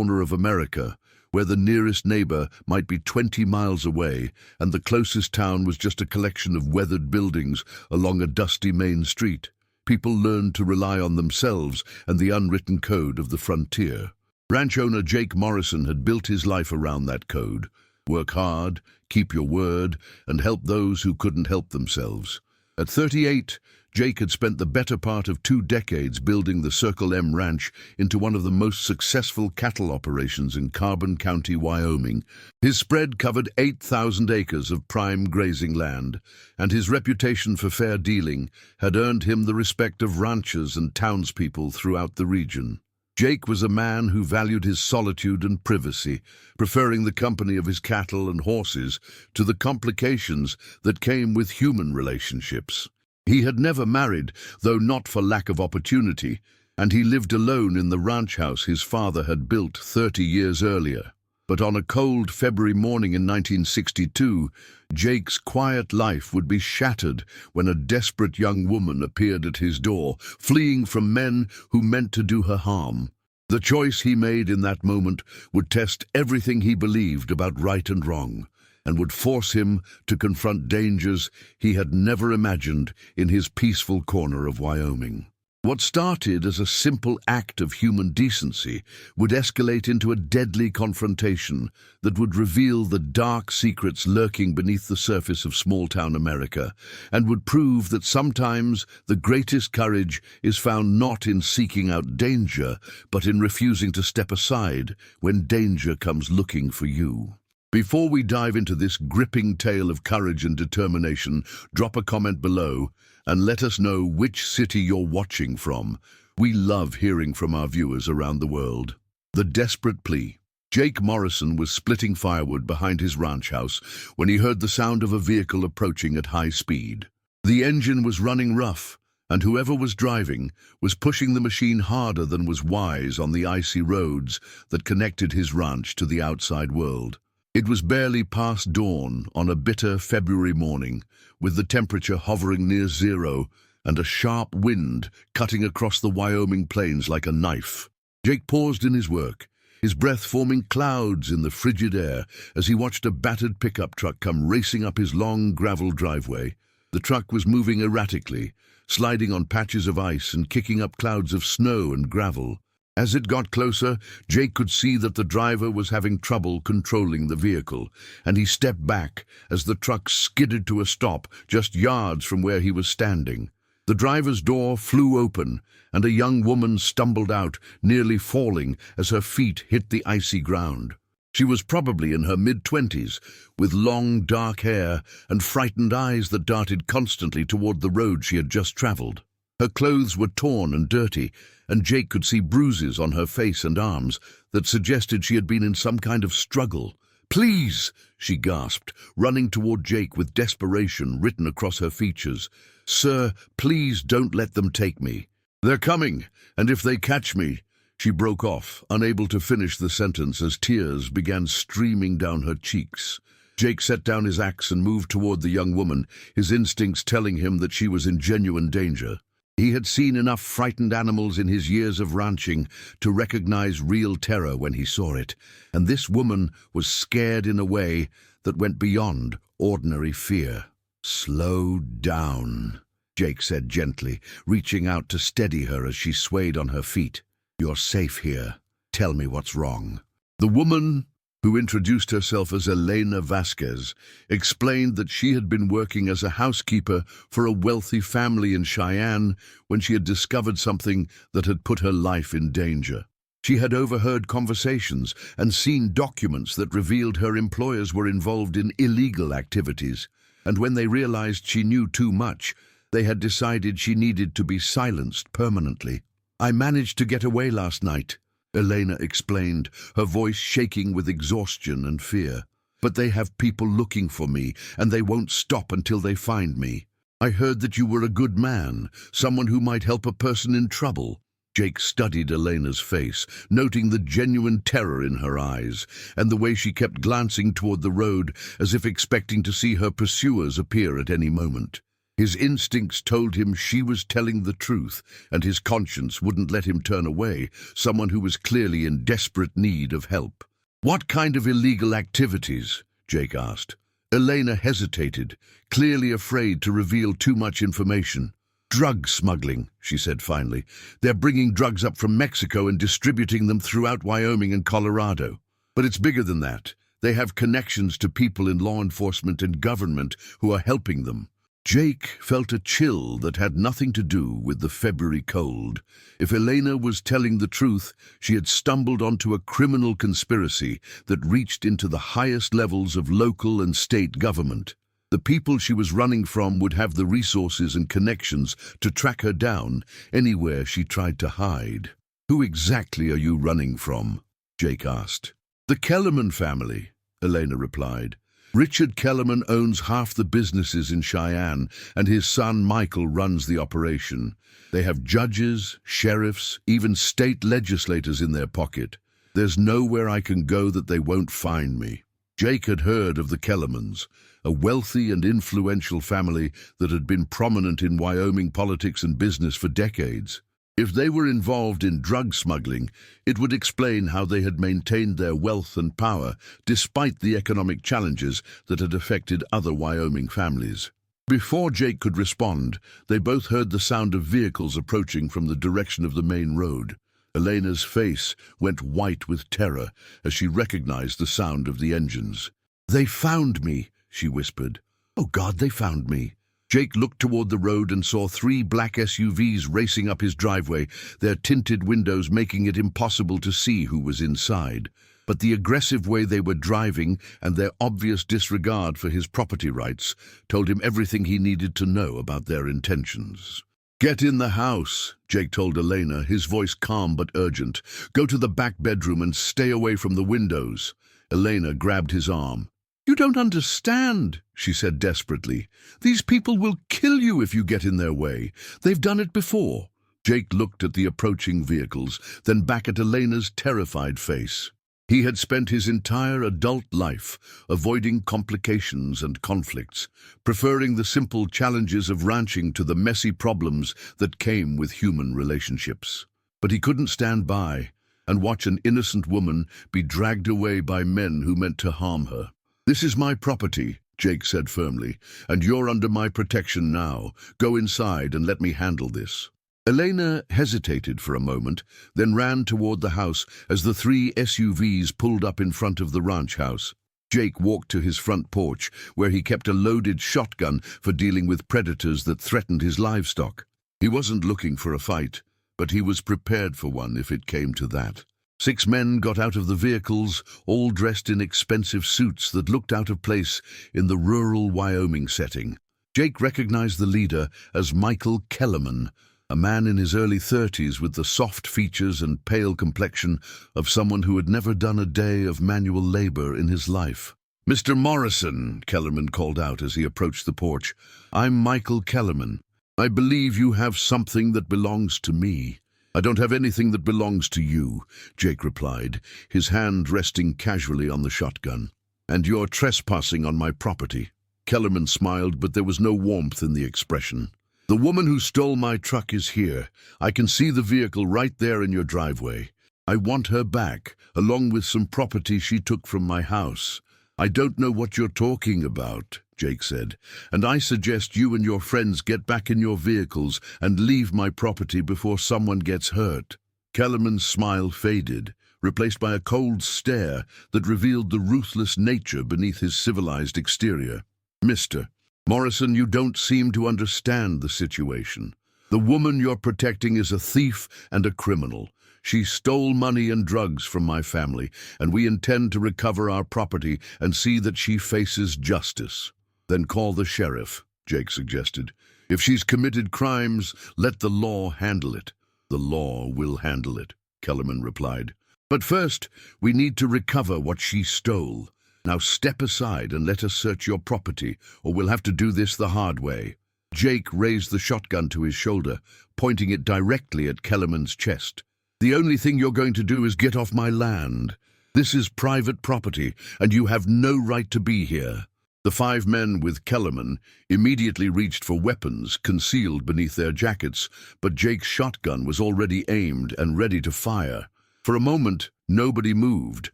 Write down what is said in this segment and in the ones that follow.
corner of America, where the nearest neighbor might be 20 miles away and the closest town was just a collection of weathered buildings along a dusty main street. People learned to rely on themselves and the unwritten code of the frontier. Ranch owner Jake Morrison had built his life around that code. Work hard, keep your word, and help those who couldn't help themselves. At 38, Jake had spent the better part of 2 decades building the Circle M Ranch into one of the most successful cattle operations in Carbon County, Wyoming. His spread covered 8,000 acres of prime grazing land, and his reputation for fair dealing had earned him the respect of ranchers and townspeople throughout the region. Jake was a man who valued his solitude and privacy, preferring the company of his cattle and horses to the complications that came with human relationships. He had never married, though not for lack of opportunity, and he lived alone in the ranch house his father had built 30 years earlier. But on a cold February morning in 1962, Jake's quiet life would be shattered when a desperate young woman appeared at his door, fleeing from men who meant to do her harm. The choice he made in that moment would test everything he believed about right and wrong, and would force him to confront dangers he had never imagined in his peaceful corner of Wyoming. What started as a simple act of human decency would escalate into a deadly confrontation that would reveal the dark secrets lurking beneath the surface of small-town America, and would prove that sometimes the greatest courage is found not in seeking out danger, but in refusing to step aside when danger comes looking for you. Before we dive into this gripping tale of courage and determination, drop a comment below and let us know which city you're watching from. We love hearing from our viewers around the world. The desperate plea. Jake Morrison was splitting firewood behind his ranch house when he heard the sound of a vehicle approaching at high speed. The engine was running rough, and whoever was driving was pushing the machine harder than was wise on the icy roads that connected his ranch to the outside world. It was barely past dawn on a bitter February morning, with the temperature hovering near zero and a sharp wind cutting across the Wyoming plains like a knife. Jake paused in his work, his breath forming clouds in the frigid air as he watched a battered pickup truck come racing up his long gravel driveway. The truck was moving erratically, sliding on patches of ice and kicking up clouds of snow and gravel. As it got closer, Jake could see that the driver was having trouble controlling the vehicle, and he stepped back as the truck skidded to a stop just yards from where he was standing. The driver's door flew open, and a young woman stumbled out, nearly falling as her feet hit the icy ground. She was probably in her mid-20s, with long, dark hair and frightened eyes that darted constantly toward the road she had just traveled. Her clothes were torn and dirty, and Jake could see bruises on her face and arms that suggested she had been in some kind of struggle. "Please," she gasped, running toward Jake with desperation written across her features. "Sir, please don't let them take me. They're coming, and if they catch me—" She broke off, unable to finish the sentence as tears began streaming down her cheeks. Jake set down his axe and moved toward the young woman, his instincts telling him that she was in genuine danger. He had seen enough frightened animals in his years of ranching to recognize real terror when he saw it, and this woman was scared in a way that went beyond ordinary fear. "Slow down," Jake said gently, reaching out to steady her as she swayed on her feet. "You're safe here. Tell me what's wrong." The woman, who introduced herself as Elena Vasquez, explained that she had been working as a housekeeper for a wealthy family in Cheyenne when she had discovered something that had put her life in danger. She had overheard conversations and seen documents that revealed her employers were involved in illegal activities, and when they realized she knew too much, they had decided she needed to be silenced permanently. "I managed to get away last night," Elena explained, her voice shaking with exhaustion and fear. "But they have people looking for me, and they won't stop until they find me. I heard that you were a good man, someone who might help a person in trouble." Jake studied Elena's face, noting the genuine terror in her eyes, and the way she kept glancing toward the road as if expecting to see her pursuers appear at any moment. His instincts told him she was telling the truth, and his conscience wouldn't let him turn away someone who was clearly in desperate need of help. "What kind of illegal activities?" Jake asked. Elena hesitated, clearly afraid to reveal too much information. "Drug smuggling," she said finally. "They're bringing drugs up from Mexico and distributing them throughout Wyoming and Colorado. But it's bigger than that. They have connections to people in law enforcement and government who are helping them." Jake felt a chill that had nothing to do with the February cold. If Elena was telling the truth, she had stumbled onto a criminal conspiracy that reached into the highest levels of local and state government. The people she was running from would have the resources and connections to track her down anywhere she tried to hide. "Who exactly are you running from?" Jake asked. "The Kellerman family," Elena replied. "Richard Kellerman owns half the businesses in Cheyenne, and his son Michael runs the operation. They have judges, sheriffs, even state legislators in their pocket. There's nowhere I can go that they won't find me." Jake had heard of the Kellermans, a wealthy and influential family that had been prominent in Wyoming politics and business for decades. If they were involved in drug smuggling, it would explain how they had maintained their wealth and power despite the economic challenges that had affected other Wyoming families. Before Jake could respond, they both heard the sound of vehicles approaching from the direction of the main road. Elena's face went white with terror as she recognized the sound of the engines. "They found me," she whispered. "Oh God, they found me." Jake looked toward the road and saw 3 black SUVs racing up his driveway, their tinted windows making it impossible to see who was inside. But the aggressive way they were driving and their obvious disregard for his property rights told him everything he needed to know about their intentions. "Get in the house," Jake told Elena, his voice calm but urgent. "Go to the back bedroom and stay away from the windows." Elena grabbed his arm. "You don't understand," she said desperately. "These people will kill you if you get in their way. They've done it before." Jake looked at the approaching vehicles, then back at Elena's terrified face. He had spent his entire adult life avoiding complications and conflicts, preferring the simple challenges of ranching to the messy problems that came with human relationships. But he couldn't stand by and watch an innocent woman be dragged away by men who meant to harm her. "This is my property," Jake said firmly, "and you're under my protection now. Go inside and let me handle this." Elena hesitated for a moment, then ran toward the house as the 3 SUVs pulled up in front of the ranch house. Jake walked to his front porch, where he kept a loaded shotgun for dealing with predators that threatened his livestock. He wasn't looking for a fight, but he was prepared for one if it came to that. 6 men got out of the vehicles, all dressed in expensive suits that looked out of place in the rural Wyoming setting. Jake recognized the leader as Michael Kellerman, a man in his early 30s with the soft features and pale complexion of someone who had never done a day of manual labor in his life. "Mr. Morrison," Kellerman called out as he approached the porch, "I'm Michael Kellerman. I believe you have something that belongs to me." "I don't have anything that belongs to you," Jake replied, his hand resting casually on the shotgun. "And you're trespassing on my property." Kellerman smiled, but there was no warmth in the expression. "The woman who stole my truck is here. I can see the vehicle right there in your driveway. I want her back, along with some property she took from my house." "I don't know what you're talking about," Jake said, "and I suggest you and your friends get back in your vehicles and leave my property before someone gets hurt." Kellerman's smile faded, replaced by a cold stare that revealed the ruthless nature beneath his civilized exterior. "Mr. Morrison, you don't seem to understand the situation. The woman you're protecting is a thief and a criminal. She stole money and drugs from my family, and we intend to recover our property and see that she faces justice." "Then call the sheriff," Jake suggested. "If she's committed crimes, let the law handle it." "The law will handle it," Kellerman replied. "But first, we need to recover what she stole. Now step aside and let us search your property, or we'll have to do this the hard way." Jake raised the shotgun to his shoulder, pointing it directly at Kellerman's chest. "The only thing you're going to do is get off my land. This is private property, and you have no right to be here." The 5 men with Kellerman immediately reached for weapons concealed beneath their jackets, but Jake's shotgun was already aimed and ready to fire. For a moment, nobody moved,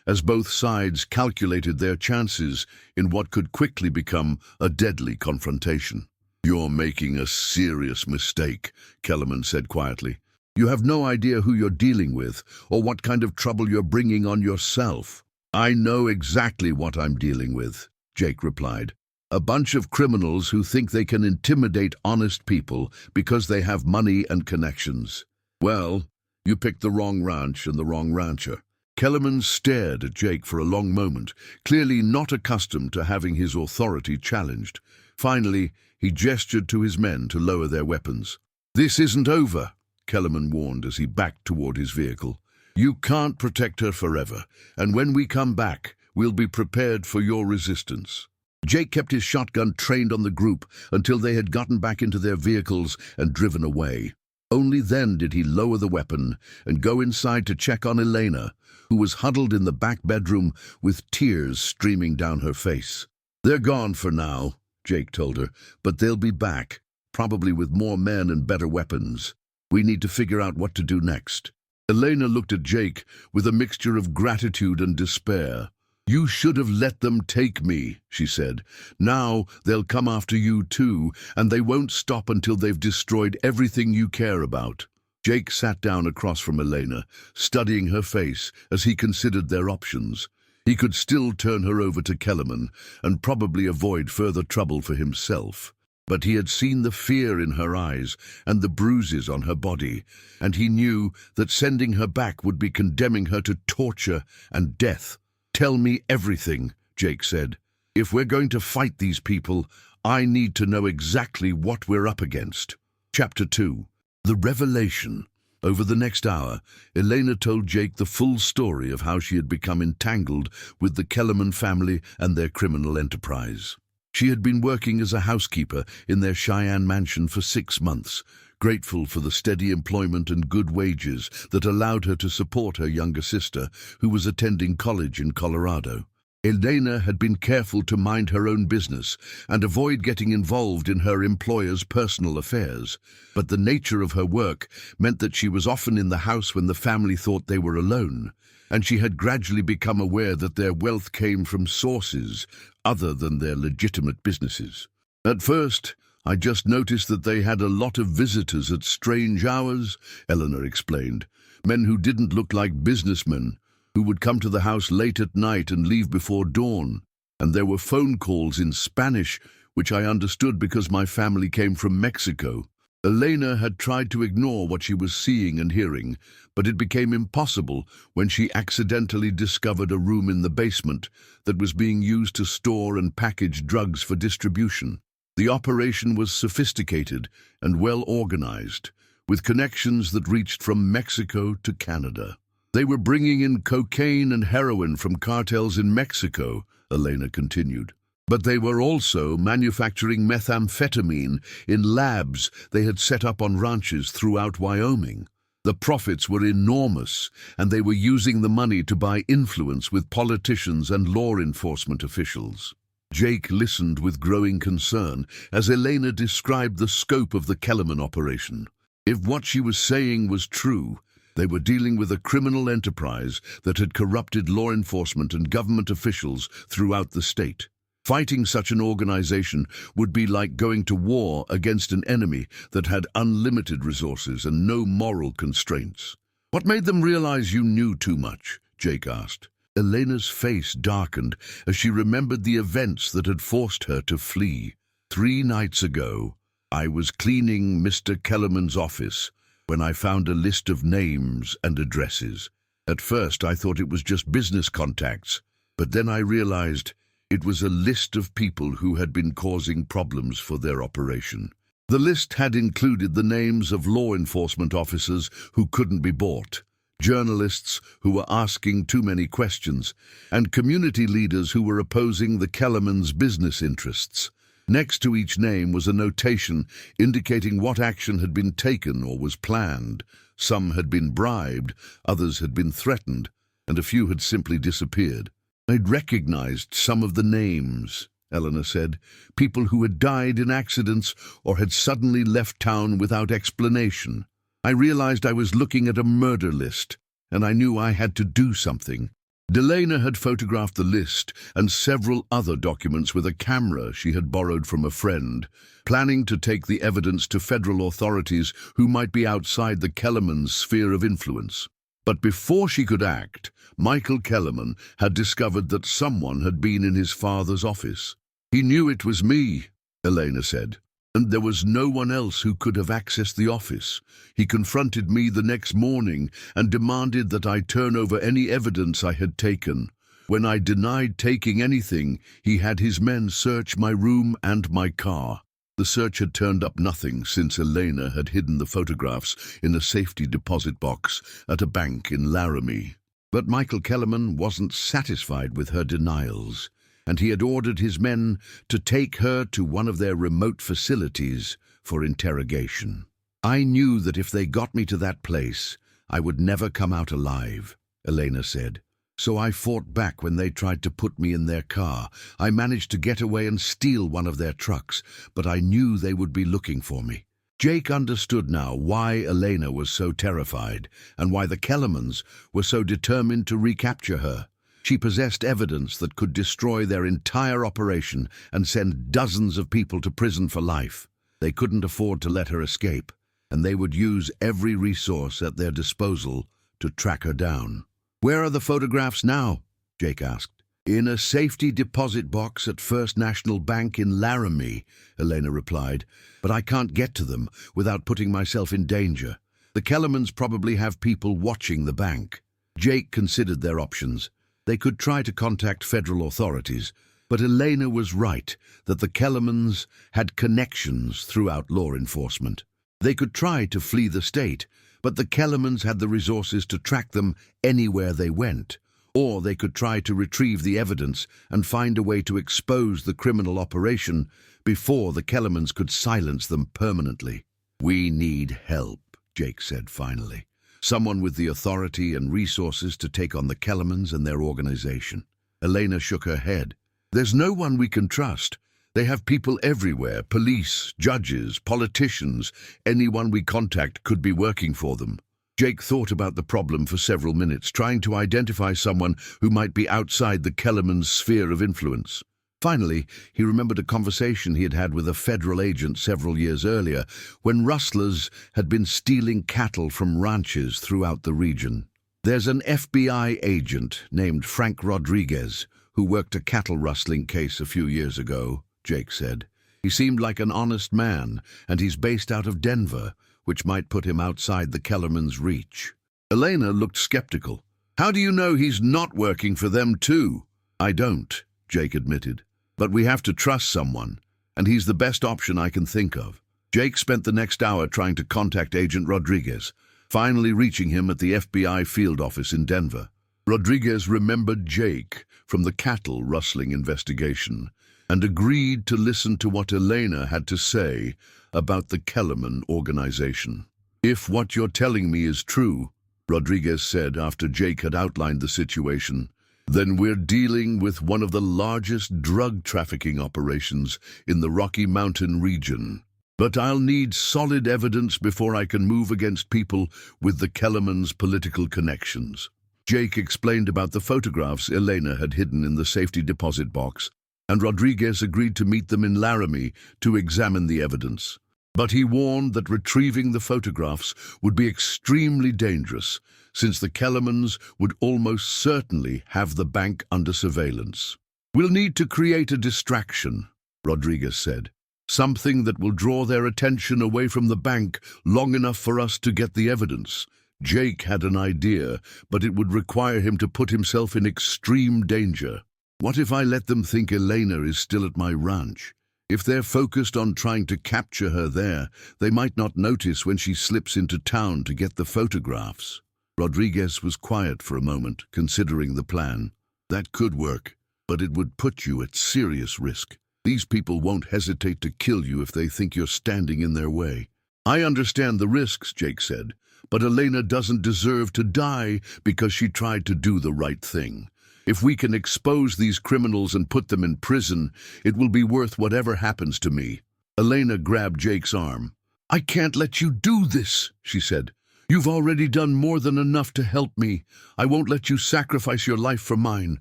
as both sides calculated their chances in what could quickly become a deadly confrontation. "You're making a serious mistake," Kellerman said quietly. "You have no idea who you're dealing with or what kind of trouble you're bringing on yourself." "I know exactly what I'm dealing with," Jake replied. "A bunch of criminals who think they can intimidate honest people because they have money and connections. Well, you picked the wrong ranch and the wrong rancher." Kellerman stared at Jake for a long moment, clearly not accustomed to having his authority challenged. Finally, he gestured to his men to lower their weapons. "This isn't over," Kellerman warned as he backed toward his vehicle. "You can't protect her forever, and when we come back, we'll be prepared for your resistance." Jake kept his shotgun trained on the group until they had gotten back into their vehicles and driven away. Only then did he lower the weapon and go inside to check on Elena, who was huddled in the back bedroom with tears streaming down her face. "They're gone for now," Jake told her, "but they'll be back, probably with more men and better weapons. We need to figure out what to do next." Elena looked at Jake with a mixture of gratitude and despair. "You should have let them take me," she said. "Now they'll come after you too, and they won't stop until they've destroyed everything you care about." Jake sat down across from Elena, studying her face as he considered their options. He could still turn her over to Kellerman and probably avoid further trouble for himself. But he had seen the fear in her eyes and the bruises on her body, and he knew that sending her back would be condemning her to torture and death. "Tell me everything," Jake said. "If we're going to fight these people, I need to know exactly what we're up against." Chapter 2. The Revelation. Over the next hour, Elena told Jake the full story of how she had become entangled with the Kellerman family and their criminal enterprise. She had been working as a housekeeper in their Cheyenne mansion for 6 months, grateful for the steady employment and good wages that allowed her to support her younger sister, who was attending college in Colorado. Elena had been careful to mind her own business and avoid getting involved in her employer's personal affairs, but the nature of her work meant that she was often in the house when the family thought they were alone, and she had gradually become aware that their wealth came from sources other than their legitimate businesses. "At first, I just noticed that they had a lot of visitors at strange hours," Eleanor explained. "Men who didn't look like businessmen, who would come to the house late at night and leave before dawn. And there were phone calls in Spanish, which I understood because my family came from Mexico." Elena had tried to ignore what she was seeing and hearing, but it became impossible when she accidentally discovered a room in the basement that was being used to store and package drugs for distribution. The operation was sophisticated and well organized, with connections that reached from Mexico to Canada. "They were bringing in cocaine and heroin from cartels in Mexico," Elena continued. "But they were also manufacturing methamphetamine in labs they had set up on ranches throughout Wyoming. The profits were enormous, and they were using the money to buy influence with politicians and law enforcement officials." Jake listened with growing concern as Elena described the scope of the Kellerman operation. If what she was saying was true, they were dealing with a criminal enterprise that had corrupted law enforcement and government officials throughout the state. Fighting such an organization would be like going to war against an enemy that had unlimited resources and no moral constraints. "What made them realize you knew too much?" Jake asked. Elena's face darkened as she remembered the events that had forced her to flee. 3 nights ago, I was cleaning Mr. Kellerman's office when I found a list of names and addresses. At first, I thought it was just business contacts, but then I realized it was a list of people who had been causing problems for their operation. The list had included the names of law enforcement officers who couldn't be bought, journalists who were asking too many questions, and community leaders who were opposing the Kellerman's business interests. Next to each name was a notation indicating what action had been taken or was planned. Some had been bribed, others had been threatened, and a few had simply disappeared. I'd recognized some of the names. Eleanor said. People who had died in accidents or had suddenly left town without explanation. I realized I was looking at a murder list, and I knew I had to do something. Delana had photographed the list and several other documents with a camera she had borrowed from a friend, planning to take the evidence to federal authorities who might be outside the Kellerman's sphere of influence. But before she could act, Michael Kellerman had discovered that someone had been in his father's office. "He knew it was me," Elena said, "and there was no one else who could have accessed the office. He confronted me the next morning and demanded that I turn over any evidence I had taken. When I denied taking anything, he had his men search my room and my car." The search had turned up nothing since Elena had hidden the photographs in a safety deposit box at a bank in Laramie. But Michael Kellerman wasn't satisfied with her denials, and he had ordered his men to take her to one of their remote facilities for interrogation. "I knew that if they got me to that place, I would never come out alive," Elena said. "So I fought back when they tried to put me in their car. I managed to get away and steal one of their trucks, but I knew they would be looking for me." Jake understood now why Elena was so terrified and why the Kellermans were so determined to recapture her. She possessed evidence that could destroy their entire operation and send dozens of people to prison for life. They couldn't afford to let her escape, and they would use every resource at their disposal to track her down. "Where are the photographs now?" Jake asked. "In a safety deposit box at First National Bank in Laramie," Elena replied, "but I can't get to them without putting myself in danger. The Kellermans probably have people watching the bank." Jake considered their options. They could try to contact federal authorities, but Elena was right that the Kellermans had connections throughout law enforcement. They could try to flee the state, but the Kellermans had the resources to track them anywhere they went. Or they could try to retrieve the evidence and find a way to expose the criminal operation before the Kellermans could silence them permanently. "We need help," Jake said finally. "Someone with the authority and resources to take on the Kellermans and their organization." Elena shook her head. "There's no one we can trust. They have people everywhere, police, judges, politicians. Anyone we contact could be working for them." Jake thought about the problem for several minutes, trying to identify someone who might be outside the Kellerman's sphere of influence. Finally, he remembered a conversation he had had with a federal agent several years earlier, when rustlers had been stealing cattle from ranches throughout the region. "There's an FBI agent named Frank Rodriguez who worked a cattle rustling case a few years ago," Jake said. "He seemed like an honest man, and he's based out of Denver, which might put him outside the Kellerman's reach." Elena looked skeptical. "How do you know he's not working for them too?" "I don't," Jake admitted. "But we have to trust someone, and he's the best option I can think of." Jake spent the next hour trying to contact Agent Rodriguez, finally reaching him at the FBI field office in Denver. Rodriguez remembered Jake from the cattle rustling investigation and agreed to listen to what Elena had to say about the Kellerman organization. "If what you're telling me is true," Rodriguez said after Jake had outlined the situation, "then we're dealing with one of the largest drug trafficking operations in the Rocky Mountain region. But I'll need solid evidence before I can move against people with the Kellerman's political connections." Jake explained about the photographs Elena had hidden in the safety deposit box, and Rodriguez agreed to meet them in Laramie to examine the evidence. But he warned that retrieving the photographs would be extremely dangerous, since the Kellermans would almost certainly have the bank under surveillance. "We'll need to create a distraction," Rodriguez said. "Something that will draw their attention away from the bank long enough for us to get the evidence." Jake had an idea, but it would require him to put himself in extreme danger. "What if I let them think Elena is still at my ranch? If they're focused on trying to capture her there, they might not notice when she slips into town to get the photographs." Rodriguez was quiet for a moment, considering the plan. "That could work, but it would put you at serious risk. These people won't hesitate to kill you if they think you're standing in their way." "I understand the risks," Jake said, "but Elena doesn't deserve to die because she tried to do the right thing. If we can expose these criminals and put them in prison, it will be worth whatever happens to me." Elena grabbed Jake's arm. "I can't let you do this," she said. "You've already done more than enough to help me. I won't let you sacrifice your life for mine."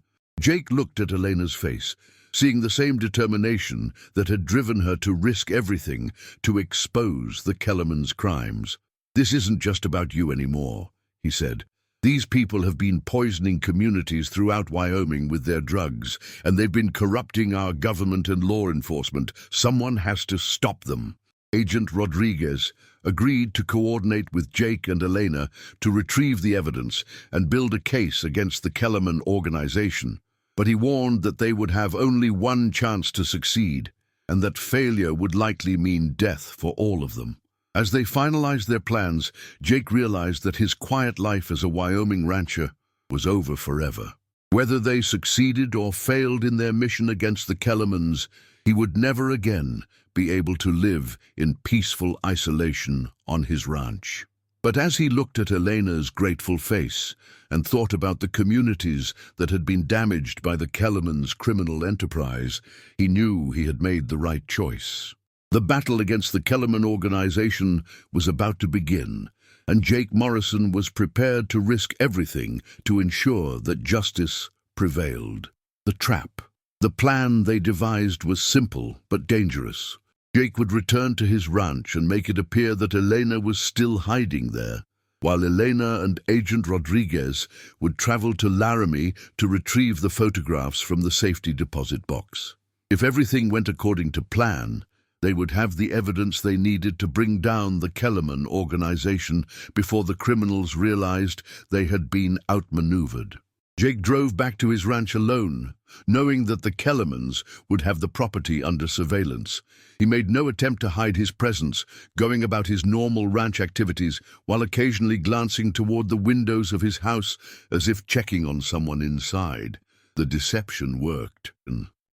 Jake looked at Elena's face, seeing the same determination that had driven her to risk everything to expose the Kellerman's crimes. "This isn't just about you anymore," he said. "These people have been poisoning communities throughout Wyoming with their drugs, and they've been corrupting our government and law enforcement. Someone has to stop them." Agent Rodriguez agreed to coordinate with Jake and Elena to retrieve the evidence and build a case against the Kellerman organization. But he warned that they would have only one chance to succeed, and that failure would likely mean death for all of them. As they finalized their plans, Jake realized that his quiet life as a Wyoming rancher was over forever. Whether they succeeded or failed in their mission against the Kellermans, he would never again be able to live in peaceful isolation on his ranch. But as he looked at Elena's grateful face and thought about the communities that had been damaged by the Kellerman's criminal enterprise, he knew he had made the right choice. The battle against the Kellerman organization was about to begin, and Jake Morrison was prepared to risk everything to ensure that justice prevailed. The trap. The plan they devised was simple but dangerous. Jake would return to his ranch and make it appear that Elena was still hiding there, while Elena and Agent Rodriguez would travel to Laramie to retrieve the photographs from the safety deposit box. If everything went according to plan, they would have the evidence they needed to bring down the Kellerman organization before the criminals realized they had been outmaneuvered. Jake drove back to his ranch alone, knowing that the Kellermans would have the property under surveillance. He made no attempt to hide his presence, going about his normal ranch activities while occasionally glancing toward the windows of his house as if checking on someone inside. The deception worked.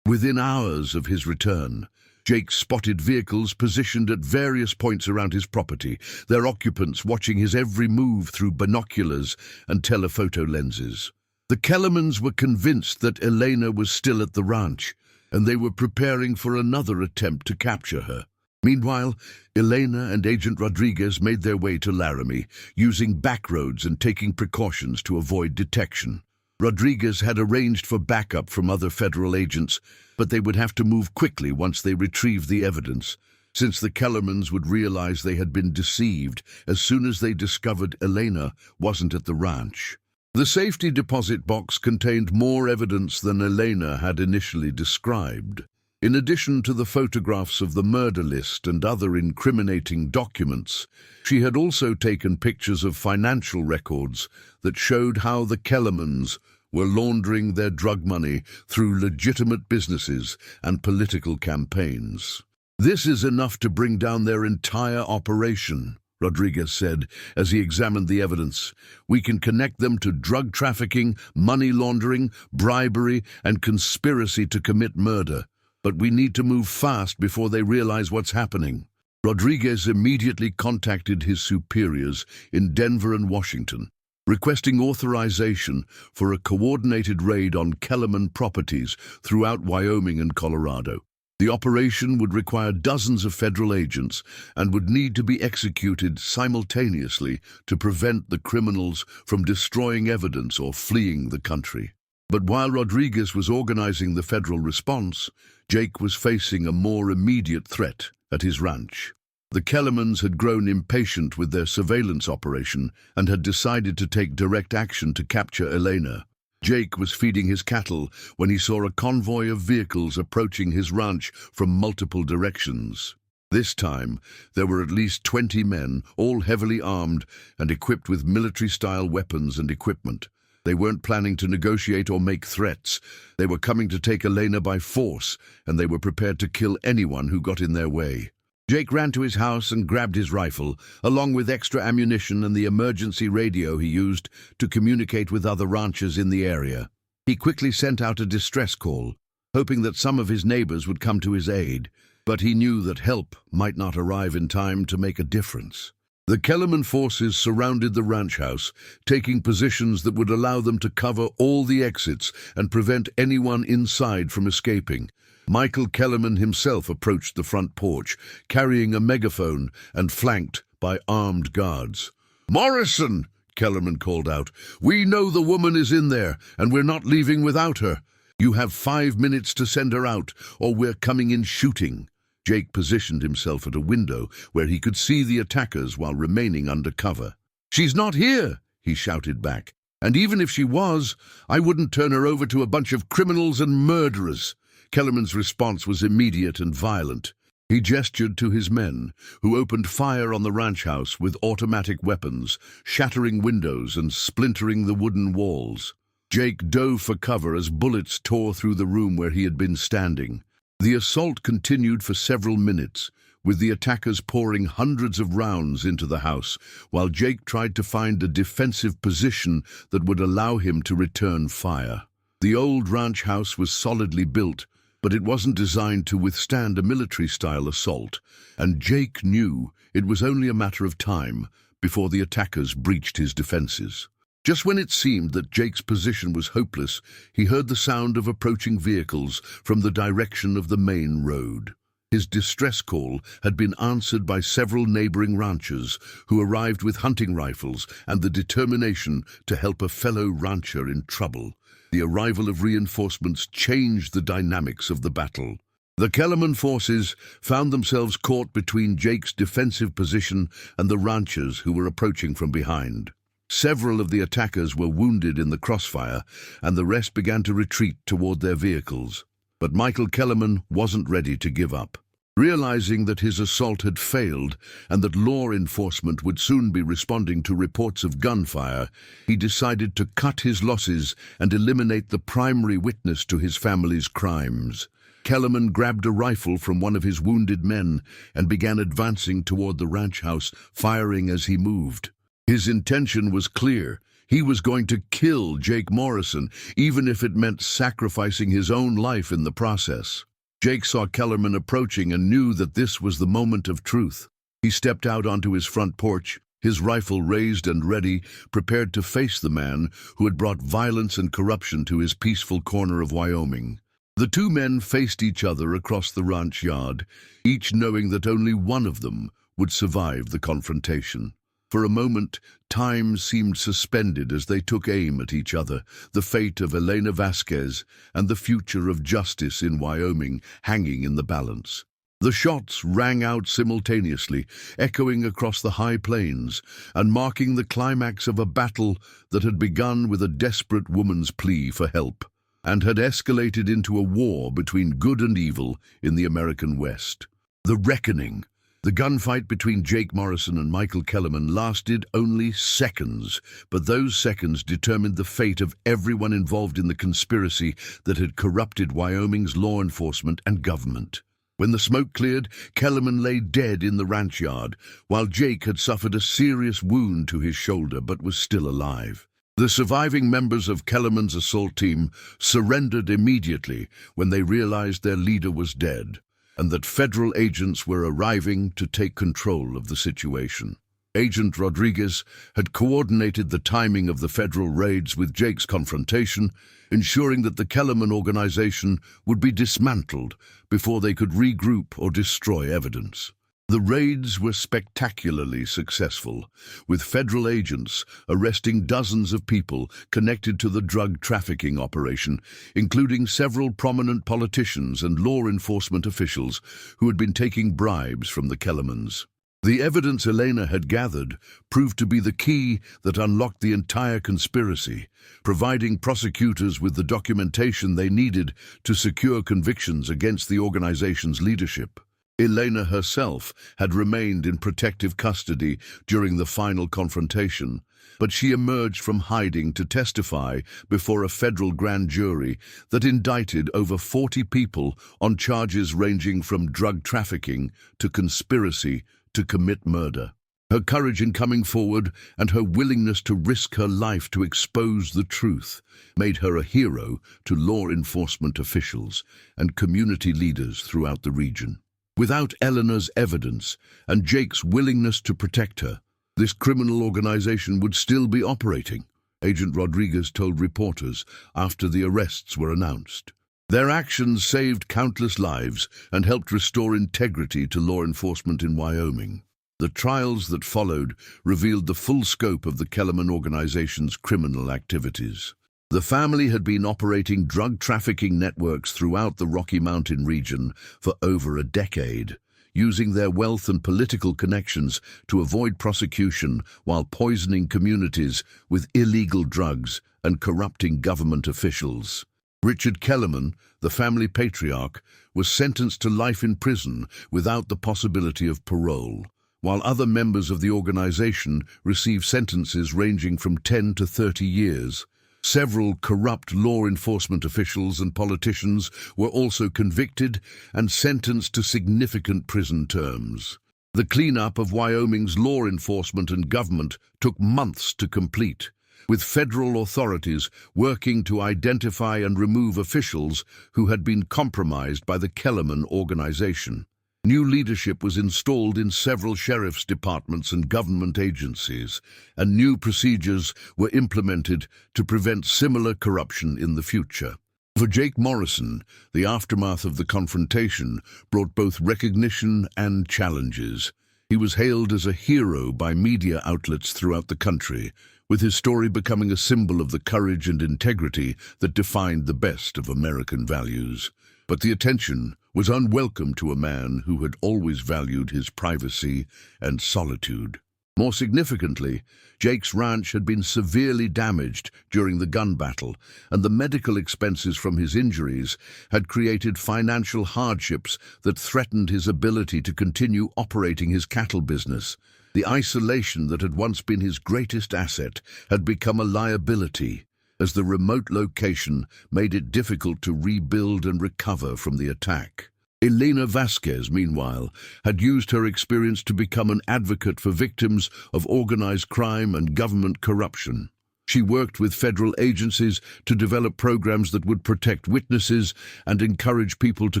Within hours of his return, Jake spotted vehicles positioned at various points around his property, their occupants watching his every move through binoculars and telephoto lenses. The Kellermans were convinced that Elena was still at the ranch, and they were preparing for another attempt to capture her. Meanwhile, Elena and Agent Rodriguez made their way to Laramie, using back roads and taking precautions to avoid detection. Rodriguez had arranged for backup from other federal agents, but they would have to move quickly once they retrieved the evidence, since the Kellermans would realize they had been deceived as soon as they discovered Elena wasn't at the ranch. The safety deposit box contained more evidence than Elena had initially described. In addition to the photographs of the murder list and other incriminating documents, she had also taken pictures of financial records that showed how the Kellermans were laundering their drug money through legitimate businesses and political campaigns. "This is enough to bring down their entire operation," Rodriguez said as he examined the evidence. "We can connect them to drug trafficking, money laundering, bribery, and conspiracy to commit murder. But we need to move fast before they realize what's happening." Rodriguez immediately contacted his superiors in Denver and Washington, requesting authorization for a coordinated raid on Kellerman properties throughout Wyoming and Colorado. The operation would require dozens of federal agents and would need to be executed simultaneously to prevent the criminals from destroying evidence or fleeing the country. But while Rodriguez was organizing the federal response, Jake was facing a more immediate threat at his ranch. The Kellermans had grown impatient with their surveillance operation and had decided to take direct action to capture Elena. Jake was feeding his cattle when he saw a convoy of vehicles approaching his ranch from multiple directions. This time, there were at least 20 men, all heavily armed and equipped with military-style weapons and equipment. They weren't planning to negotiate or make threats. They were coming to take Elena by force, and they were prepared to kill anyone who got in their way. Jake ran to his house and grabbed his rifle, along with extra ammunition and the emergency radio he used to communicate with other ranchers in the area. He quickly sent out a distress call, hoping that some of his neighbors would come to his aid, but he knew that help might not arrive in time to make a difference. The Kellerman forces surrounded the ranch house, taking positions that would allow them to cover all the exits and prevent anyone inside from escaping. Michael Kellerman himself approached the front porch, carrying a megaphone and flanked by armed guards. "Morrison!" Kellerman called out. "We know the woman is in there, and we're not leaving without her. You have 5 minutes to send her out, or we're coming in shooting." Jake positioned himself at a window where he could see the attackers while remaining under cover. "She's not here," he shouted back. "And even if she was, I wouldn't turn her over to a bunch of criminals and murderers." Kellerman's response was immediate and violent. He gestured to his men, who opened fire on the ranch house with automatic weapons, shattering windows and splintering the wooden walls. Jake dove for cover as bullets tore through the room where he had been standing. The assault continued for several minutes, with the attackers pouring hundreds of rounds into the house, while Jake tried to find a defensive position that would allow him to return fire. The old ranch house was solidly built, but it wasn't designed to withstand a military-style assault, and Jake knew it was only a matter of time before the attackers breached his defenses. Just when it seemed that Jake's position was hopeless, he heard the sound of approaching vehicles from the direction of the main road. His distress call had been answered by several neighboring ranchers who arrived with hunting rifles and the determination to help a fellow rancher in trouble. The arrival of reinforcements changed the dynamics of the battle. The Kellerman forces found themselves caught between Jake's defensive position and the ranchers who were approaching from behind. Several of the attackers were wounded in the crossfire, and the rest began to retreat toward their vehicles. But Michael Kellerman wasn't ready to give up. Realizing that his assault had failed and that law enforcement would soon be responding to reports of gunfire, he decided to cut his losses and eliminate the primary witness to his family's crimes. Kellerman grabbed a rifle from one of his wounded men and began advancing toward the ranch house, firing as he moved. His intention was clear. He was going to kill Jake Morrison, even if it meant sacrificing his own life in the process. Jake saw Kellerman approaching and knew that this was the moment of truth. He stepped out onto his front porch, his rifle raised and ready, prepared to face the man who had brought violence and corruption to his peaceful corner of Wyoming. The two men faced each other across the ranch yard, each knowing that only one of them would survive the confrontation. For a moment, time seemed suspended as they took aim at each other, the fate of Elena Vasquez and the future of justice in Wyoming hanging in the balance. The shots rang out simultaneously, echoing across the high plains and marking the climax of a battle that had begun with a desperate woman's plea for help and had escalated into a war between good and evil in the American West. The Reckoning. The gunfight between Jake Morrison and Michael Kellerman lasted only seconds, but those seconds determined the fate of everyone involved in the conspiracy that had corrupted Wyoming's law enforcement and government. When the smoke cleared, Kellerman lay dead in the ranch yard, while Jake had suffered a serious wound to his shoulder but was still alive. The surviving members of Kellerman's assault team surrendered immediately when they realized their leader was dead, and that federal agents were arriving to take control of the situation. Agent Rodriguez had coordinated the timing of the federal raids with Jake's confrontation, ensuring that the Kellerman organization would be dismantled before they could regroup or destroy evidence. The raids were spectacularly successful, with federal agents arresting dozens of people connected to the drug trafficking operation, including several prominent politicians and law enforcement officials who had been taking bribes from the Kellermans. The evidence Elena had gathered proved to be the key that unlocked the entire conspiracy, providing prosecutors with the documentation they needed to secure convictions against the organization's leadership. Elena herself had remained in protective custody during the final confrontation, but she emerged from hiding to testify before a federal grand jury that indicted over 40 people on charges ranging from drug trafficking to conspiracy to commit murder. Her courage in coming forward and her willingness to risk her life to expose the truth made her a hero to law enforcement officials and community leaders throughout the region. Without Eleanor's evidence and Jake's willingness to protect her, this criminal organization would still be operating, Agent Rodriguez told reporters after the arrests were announced. Their actions saved countless lives and helped restore integrity to law enforcement in Wyoming. The trials that followed revealed the full scope of the Kellerman organization's criminal activities. The family had been operating drug trafficking networks throughout the Rocky Mountain region for over a decade, using their wealth and political connections to avoid prosecution while poisoning communities with illegal drugs and corrupting government officials. Richard Kellerman, the family patriarch, was sentenced to life in prison without the possibility of parole, while other members of the organization received sentences ranging from 10 to 30 years. Several corrupt law enforcement officials and politicians were also convicted and sentenced to significant prison terms. The cleanup of Wyoming's law enforcement and government took months to complete, with federal authorities working to identify and remove officials who had been compromised by the Kellerman organization. New leadership was installed in several sheriff's departments and government agencies, and new procedures were implemented to prevent similar corruption in the future. For Jake Morrison, the aftermath of the confrontation brought both recognition and challenges. He was hailed as a hero by media outlets throughout the country, with his story becoming a symbol of the courage and integrity that defined the best of American values. But the attention was unwelcome to a man who had always valued his privacy and solitude. More significantly, Jake's ranch had been severely damaged during the gun battle, and the medical expenses from his injuries had created financial hardships that threatened his ability to continue operating his cattle business. The isolation that had once been his greatest asset had become a liability, as the remote location made it difficult to rebuild and recover from the attack. Elena Vasquez, meanwhile, had used her experience to become an advocate for victims of organized crime and government corruption. She worked with federal agencies to develop programs that would protect witnesses and encourage people to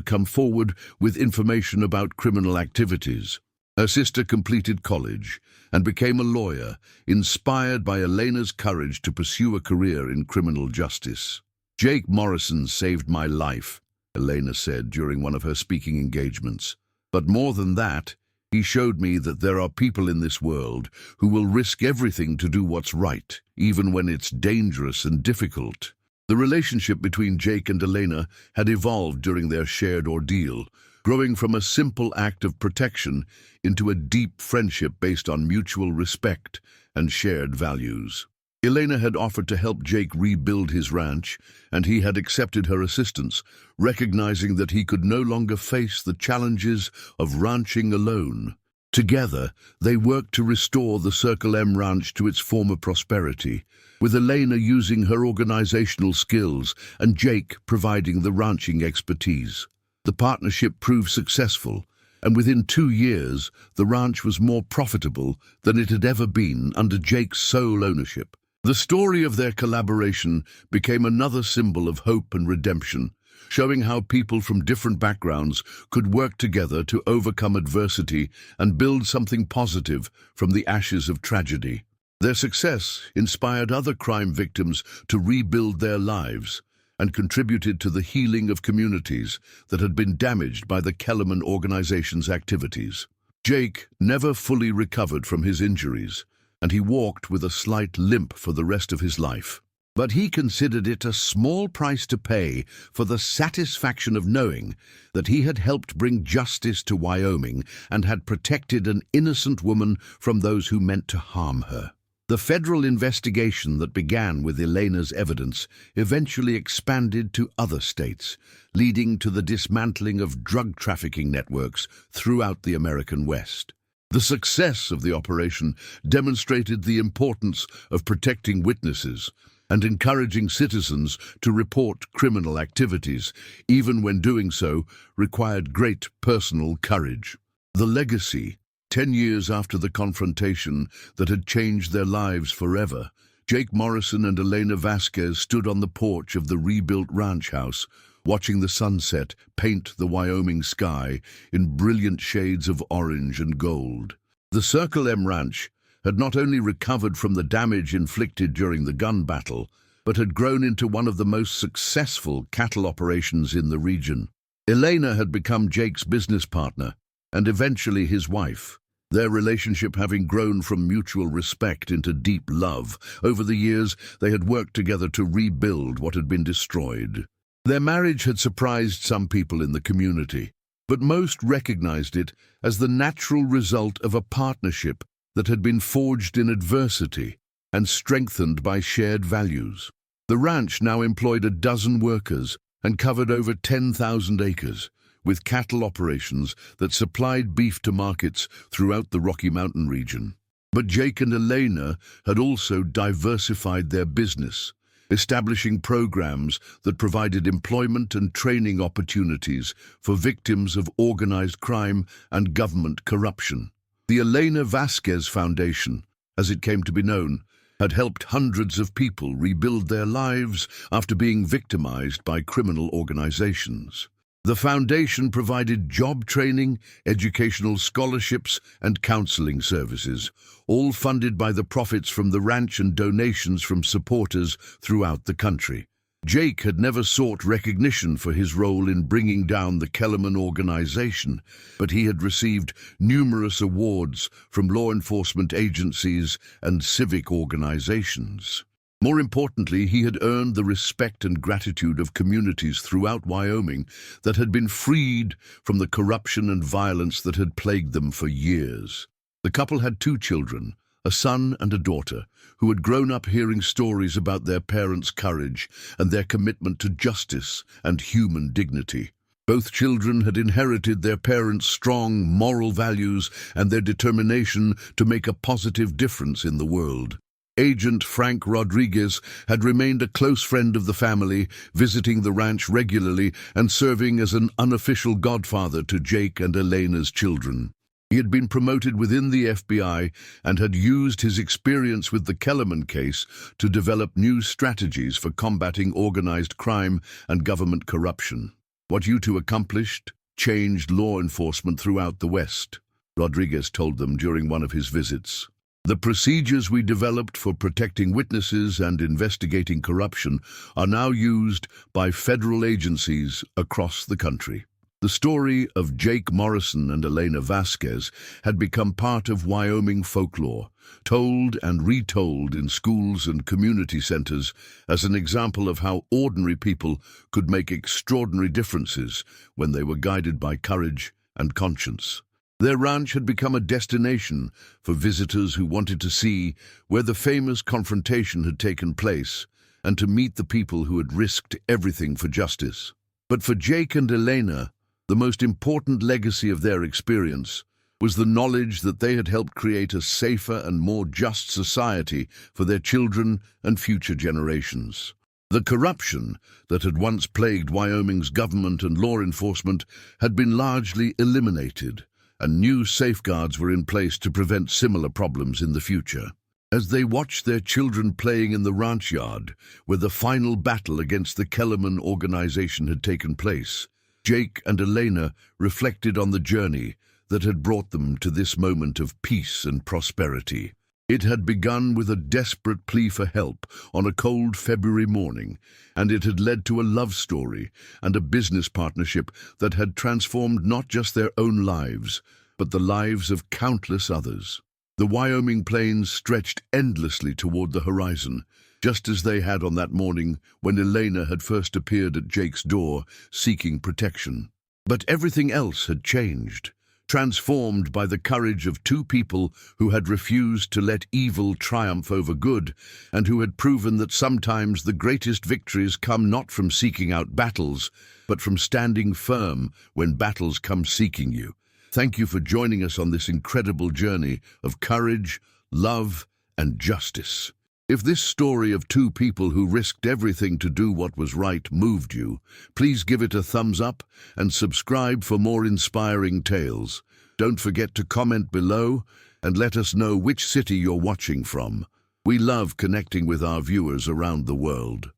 come forward with information about criminal activities. Her sister completed college and became a lawyer, inspired by Elena's courage to pursue a career in criminal justice. "Jake Morrison saved my life," Elena said during one of her speaking engagements. "But more than that, he showed me that there are people in this world who will risk everything to do what's right, even when it's dangerous and difficult." The relationship between Jake and Elena had evolved during their shared ordeal, growing from a simple act of protection into a deep friendship based on mutual respect and shared values. Elena had offered to help Jake rebuild his ranch, and he had accepted her assistance, recognizing that he could no longer face the challenges of ranching alone. Together, they worked to restore the Circle M Ranch to its former prosperity, with Elena using her organizational skills and Jake providing the ranching expertise. The partnership proved successful, and within 2 years, the ranch was more profitable than it had ever been under Jake's sole ownership. The story of their collaboration became another symbol of hope and redemption, showing how people from different backgrounds could work together to overcome adversity and build something positive from the ashes of tragedy. Their success inspired other crime victims to rebuild their lives and contributed to the healing of communities that had been damaged by the Kellerman organization's activities. Jake never fully recovered from his injuries, and he walked with a slight limp for the rest of his life. But he considered it a small price to pay for the satisfaction of knowing that he had helped bring justice to Wyoming and had protected an innocent woman from those who meant to harm her. The federal investigation that began with Elena's evidence eventually expanded to other states, leading to the dismantling of drug trafficking networks throughout the American West. The success of the operation demonstrated the importance of protecting witnesses and encouraging citizens to report criminal activities, even when doing so required great personal courage. The legacy, 10 years after the confrontation that had changed their lives forever, Jake Morrison and Elena Vasquez stood on the porch of the rebuilt ranch house, watching the sunset paint the Wyoming sky in brilliant shades of orange and gold. The Circle M Ranch had not only recovered from the damage inflicted during the gun battle, but had grown into one of the most successful cattle operations in the region. Elena had become Jake's business partner, and eventually his wife, their relationship having grown from mutual respect into deep love. Over the years, they had worked together to rebuild what had been destroyed. Their marriage had surprised some people in the community, but most recognized it as the natural result of a partnership that had been forged in adversity and strengthened by shared values. The ranch now employed a dozen workers and covered over 10,000 acres, with cattle operations that supplied beef to markets throughout the Rocky Mountain region. But Jake and Elena had also diversified their business, establishing programs that provided employment and training opportunities for victims of organized crime and government corruption. The Elena Vasquez Foundation, as it came to be known, had helped hundreds of people rebuild their lives after being victimized by criminal organizations. The foundation provided job training, educational scholarships, and counseling services, all funded by the profits from the ranch and donations from supporters throughout the country. Jake had never sought recognition for his role in bringing down the Kellerman organization, but he had received numerous awards from law enforcement agencies and civic organizations. More importantly, he had earned the respect and gratitude of communities throughout Wyoming that had been freed from the corruption and violence that had plagued them for years. The couple had 2 children, a son and a daughter, who had grown up hearing stories about their parents' courage and their commitment to justice and human dignity. Both children had inherited their parents' strong moral values and their determination to make a positive difference in the world. Agent Frank Rodriguez had remained a close friend of the family, visiting the ranch regularly and serving as an unofficial godfather to Jake and Elena's children. He had been promoted within the FBI and had used his experience with the Kellerman case to develop new strategies for combating organized crime and government corruption. What you two accomplished changed law enforcement throughout the West, Rodriguez told them during one of his visits. The procedures we developed for protecting witnesses and investigating corruption are now used by federal agencies across the country. The story of Jake Morrison and Elena Vasquez had become part of Wyoming folklore, told and retold in schools and community centers as an example of how ordinary people could make extraordinary differences when they were guided by courage and conscience. Their ranch had become a destination for visitors who wanted to see where the famous confrontation had taken place and to meet the people who had risked everything for justice. But for Jake and Elena, the most important legacy of their experience was the knowledge that they had helped create a safer and more just society for their children and future generations. The corruption that had once plagued Wyoming's government and law enforcement had been largely eliminated, and new safeguards were in place to prevent similar problems in the future. As they watched their children playing in the ranch yard, where the final battle against the Kellerman organization had taken place, Jake and Elena reflected on the journey that had brought them to this moment of peace and prosperity. It had begun with a desperate plea for help on a cold February morning, and it had led to a love story and a business partnership that had transformed not just their own lives, but the lives of countless others. The Wyoming plains stretched endlessly toward the horizon, just as they had on that morning when Elena had first appeared at Jake's door seeking protection. But everything else had changed, transformed by the courage of 2 people who had refused to let evil triumph over good, and who had proven that sometimes the greatest victories come not from seeking out battles, but from standing firm when battles come seeking you. Thank you for joining us on this incredible journey of courage, love, and justice. If this story of 2 people who risked everything to do what was right moved you, please give it a thumbs up and subscribe for more inspiring tales. Don't forget to comment below and let us know which city you're watching from. We love connecting with our viewers around the world.